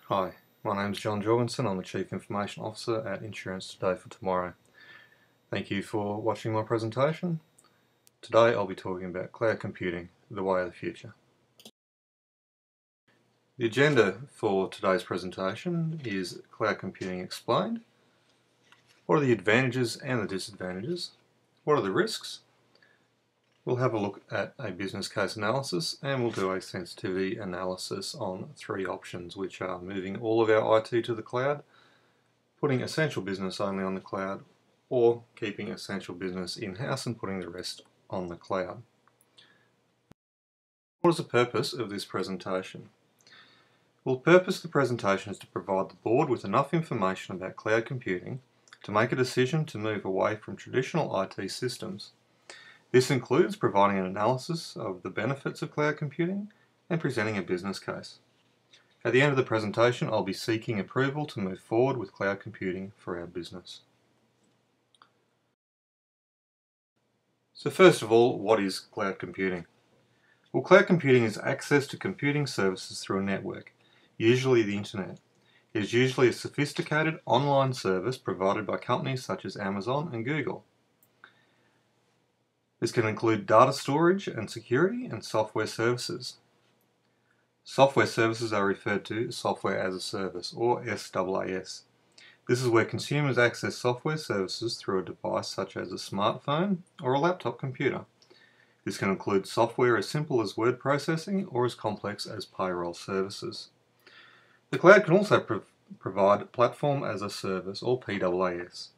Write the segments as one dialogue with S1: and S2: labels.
S1: Hi, my name is John Jorgensen. I'm the Chief Information Officer at Insurance Today for Tomorrow. Thank you for watching my presentation. Today I'll be talking about cloud computing, the way of the future. The agenda for today's presentation is cloud computing explained. What are the advantages and the disadvantages? What are the risks? We'll have a look at a business case analysis and we'll do a sensitivity analysis on three options, which are moving all of our IT to the cloud, putting essential business only on the cloud, or keeping essential business in-house and putting the rest on the cloud. What is the purpose of this presentation? Well, the purpose of the presentation is to provide the board with enough information about cloud computing to make a decision to move away from traditional IT systems. This includes providing an analysis of the benefits of cloud computing and presenting a business case. At the end of the presentation, I'll be seeking approval to move forward with cloud computing for our business. So first of all, what is cloud computing? Well, cloud computing is access to computing services through a network, usually the internet. It is usually a sophisticated online service provided by companies such as Amazon and Google. This can include data storage and security and software services. Software services are referred to as software as a service, or SaaS. This is where consumers access software services through a device such as a smartphone or a laptop computer. This can include software as simple as word processing or as complex as payroll services. The cloud can also provide platform as a service, or PaaS.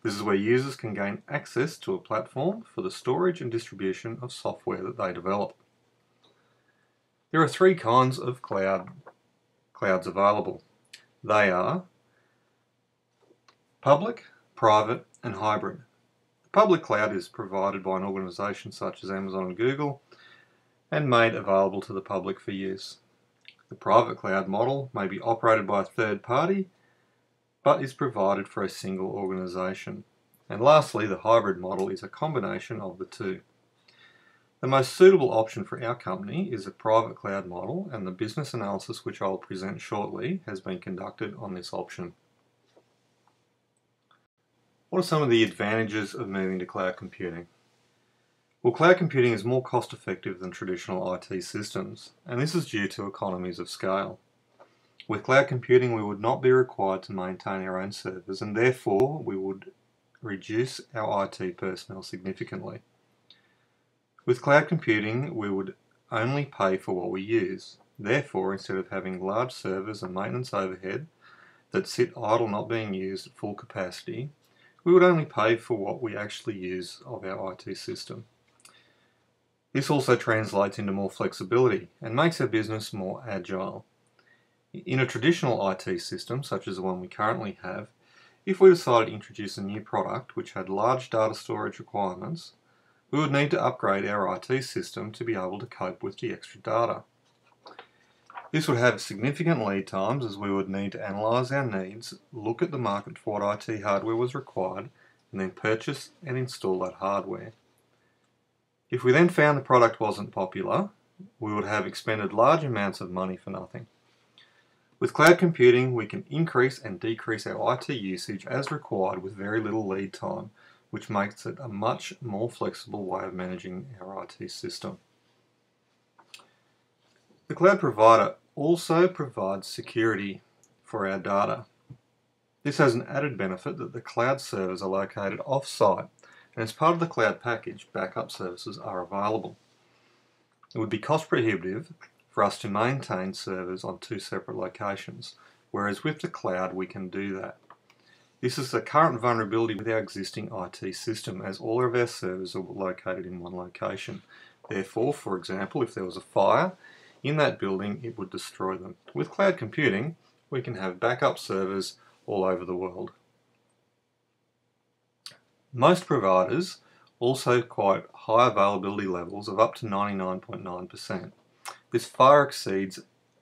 S1: This is where users can gain access to a platform for the storage and distribution of software that they develop. There are three kinds of clouds available. They are public, private, and hybrid. The public cloud is provided by an organisation such as Amazon and Google and made available to the public for use. The private cloud model may be operated by a third party, but is provided for a single organisation. And lastly, the hybrid model is a combination of the two. The most suitable option for our company is a private cloud model, and the business analysis which I'll present shortly has been conducted on this option. What are some of the advantages of moving to cloud computing? Well, cloud computing is more cost effective than traditional IT systems, and this is due to economies of scale. With cloud computing, we would not be required to maintain our own servers, and therefore we would reduce our IT personnel significantly. With cloud computing, we would only pay for what we use. Therefore, instead of having large servers and maintenance overhead that sit idle not being used at full capacity, we would only pay for what we actually use of our IT system. This also translates into more flexibility and makes our business more agile. In a traditional IT system, such as the one we currently have, if we decided to introduce a new product which had large data storage requirements, we would need to upgrade our IT system to be able to cope with the extra data. This would have significant lead times, as we would need to analyse our needs, look at the market for what IT hardware was required, and then purchase and install that hardware. If we then found the product wasn't popular, we would have expended large amounts of money for nothing. With cloud computing, we can increase and decrease our IT usage as required with very little lead time, which makes it a much more flexible way of managing our IT system. The cloud provider also provides security for our data. This has an added benefit that the cloud servers are located off-site, and as part of the cloud package, backup services are available. It would be cost prohibitive for us to maintain servers on two separate locations, whereas with the cloud we can do that. This is the current vulnerability with our existing IT system, as all of our servers are located in one location. Therefore, for example, if there was a fire in that building, it would destroy them. With cloud computing, we can have backup servers all over the world. Most providers also quote high availability levels of up to 99.9%. This far exceeds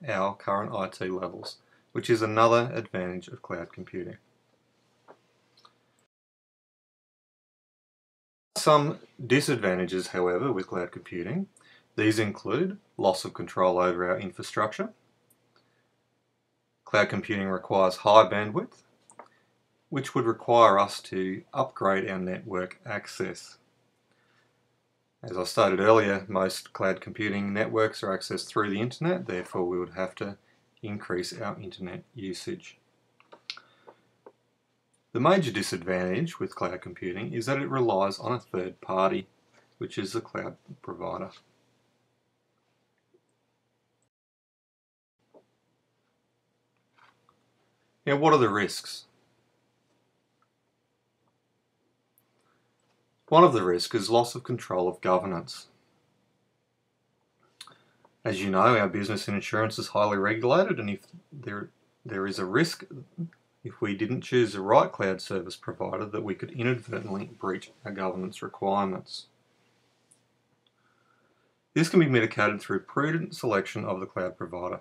S1: our current IT levels, which is another advantage of cloud computing. Some disadvantages, however, with cloud computing. These include loss of control over our infrastructure. Cloud computing requires high bandwidth, which would require us to upgrade our network access. As I stated earlier, most cloud computing networks are accessed through the internet, therefore we would have to increase our internet usage. The major disadvantage with cloud computing is that it relies on a third party, which is the cloud provider. Now, what are the risks? One of the risks is loss of control of governance. As you know, our business in insurance is highly regulated, and if there is a risk, if we didn't choose the right cloud service provider, that we could inadvertently breach our governance requirements. This can be mitigated through prudent selection of the cloud provider.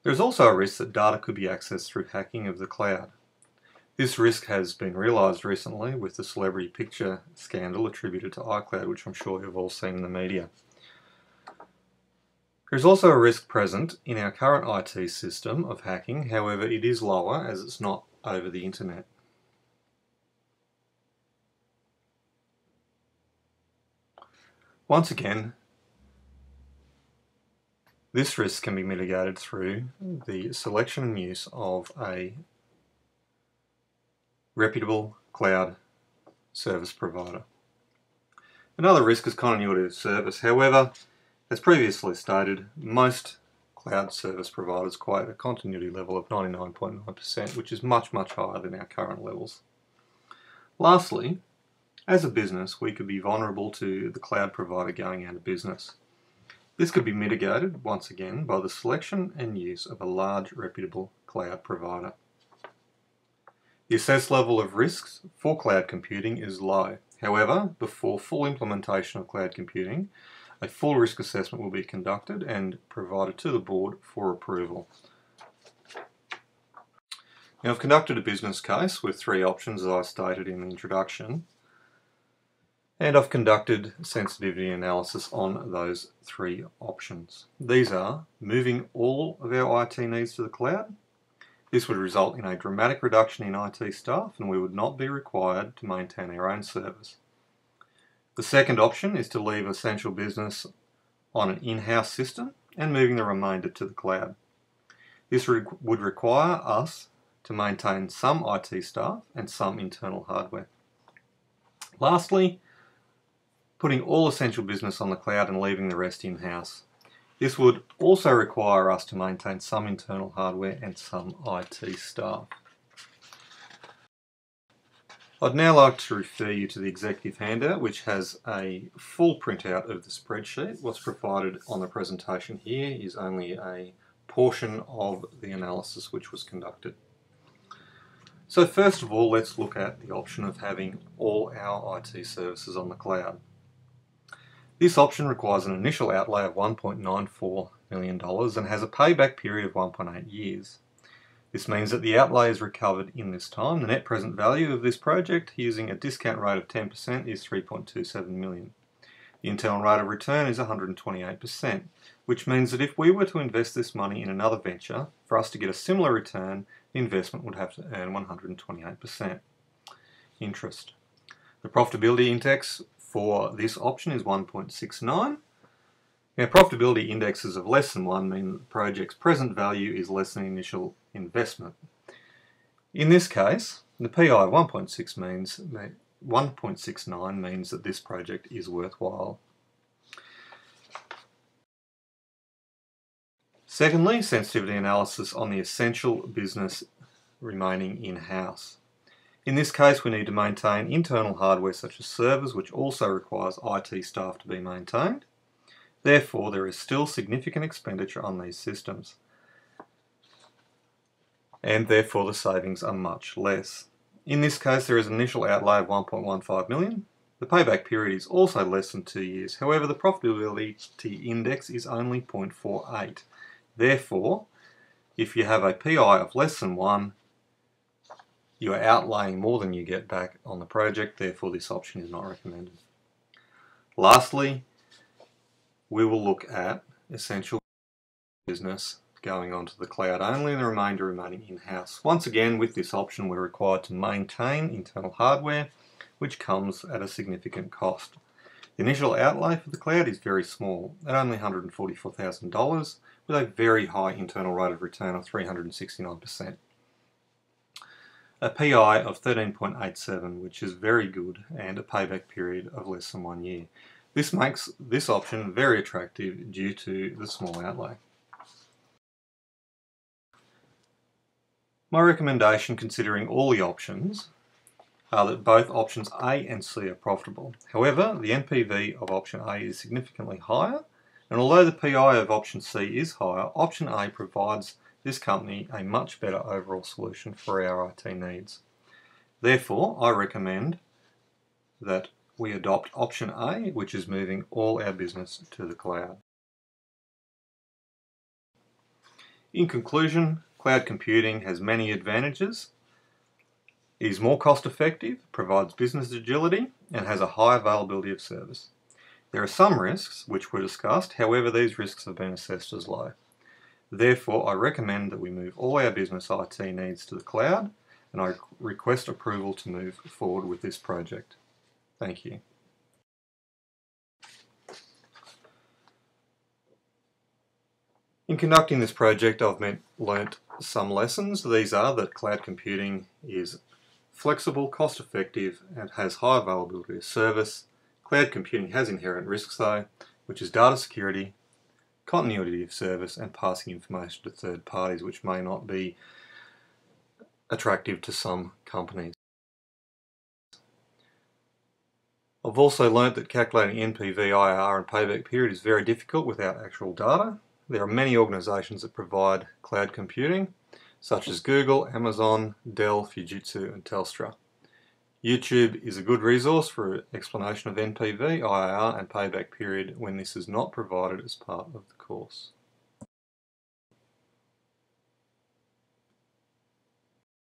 S1: There is also a risk that data could be accessed through hacking of the cloud. This risk has been realised recently with the celebrity picture scandal attributed to iCloud, which I'm sure you've all seen in the media. There is also a risk present in our current IT system of hacking, however it is lower as it's not over the internet. Once again, this risk can be mitigated through the selection and use of a reputable cloud service provider. Another risk is continuity of service. However, as previously stated, most cloud service providers quote a continuity level of 99.9%, which is much higher than our current levels. Lastly, as a business, we could be vulnerable to the cloud provider going out of business. This could be mitigated, once again, by the selection and use of a large, reputable cloud provider. The assessed level of risks for cloud computing is low. However, before full implementation of cloud computing, a full risk assessment will be conducted and provided to the board for approval. Now, I've conducted a business case with 3 options, as I stated in the introduction, and I've conducted sensitivity analysis on those 3 options. These are moving all of our IT needs to the cloud. This would result in a dramatic reduction in IT staff, and we would not be required to maintain our own servers. The second option is to leave essential business on an in-house system and moving the remainder to the cloud. This would require us to maintain some IT staff and some internal hardware. Lastly, putting all essential business on the cloud and leaving the rest in-house. This would also require us to maintain some internal hardware and some IT staff. I'd now like to refer you to the executive handout, which has a full printout of the spreadsheet. What's provided on the presentation here is only a portion of the analysis which was conducted. So first of all, let's look at the option of having all our IT services on the cloud. This option requires an initial outlay of $1.94 million and has a payback period of 1.8 years. This means that the outlay is recovered in this time. The net present value of this project using a discount rate of 10% is $3.27 million. The internal rate of return is 128%, which means that if we were to invest this money in another venture, for us to get a similar return, the investment would have to earn 128% interest. The profitability index for this option is 1.69. Now, profitability indexes of less than 1 mean that the project's present value is less than the initial investment. In this case, the PI of 1.69 means that this project is worthwhile. Secondly, sensitivity analysis on the essential business remaining in-house. In this case, we need to maintain internal hardware such as servers, which also requires IT staff to be maintained. Therefore, there is still significant expenditure on these systems, and therefore the savings are much less. In this case, there is an initial outlay of $1.15 million. The payback period is also less than 2 years. However, the profitability index is only 0.48. Therefore, if you have a PI of less than 1, you are outlaying more than you get back on the project, therefore this option is not recommended. Lastly, we will look at essential business going onto the cloud only and the remainder remaining in-house. Once again, with this option we're required to maintain internal hardware, which comes at a significant cost. The initial outlay for the cloud is very small, at only $144,000, with a very high internal rate of return of 369%. A PI of 13.87, which is very good, and a payback period of less than 1 year. This makes this option very attractive due to the small outlay. My recommendation, considering all the options, are that both options A and C are profitable. However, the NPV of option A is significantly higher, and although the PI of option C is higher, option A provides this company a much better overall solution for our IT needs. Therefore, I recommend that we adopt option A, which is moving all our business to the cloud. In conclusion, cloud computing has many advantages. It is more cost effective, provides business agility, and has a high availability of service. There are some risks which were discussed, however these risks have been assessed as low. Therefore, I recommend that we move all our business IT needs to the cloud, and I request approval to move forward with this project. Thank you. In conducting this project, I've learnt some lessons. These are that cloud computing is flexible, cost-effective, and has high availability of service. Cloud computing has inherent risks though, which is data security, continuity of service, and passing information to third parties, which may not be attractive to some companies. I've also learnt that calculating NPV, IRR, and payback period is very difficult without actual data. There are many organisations that provide cloud computing, such as Google, Amazon, Dell, Fujitsu, and Telstra. YouTube is a good resource for explanation of NPV, IRR, and payback period when this is not provided as part of the course.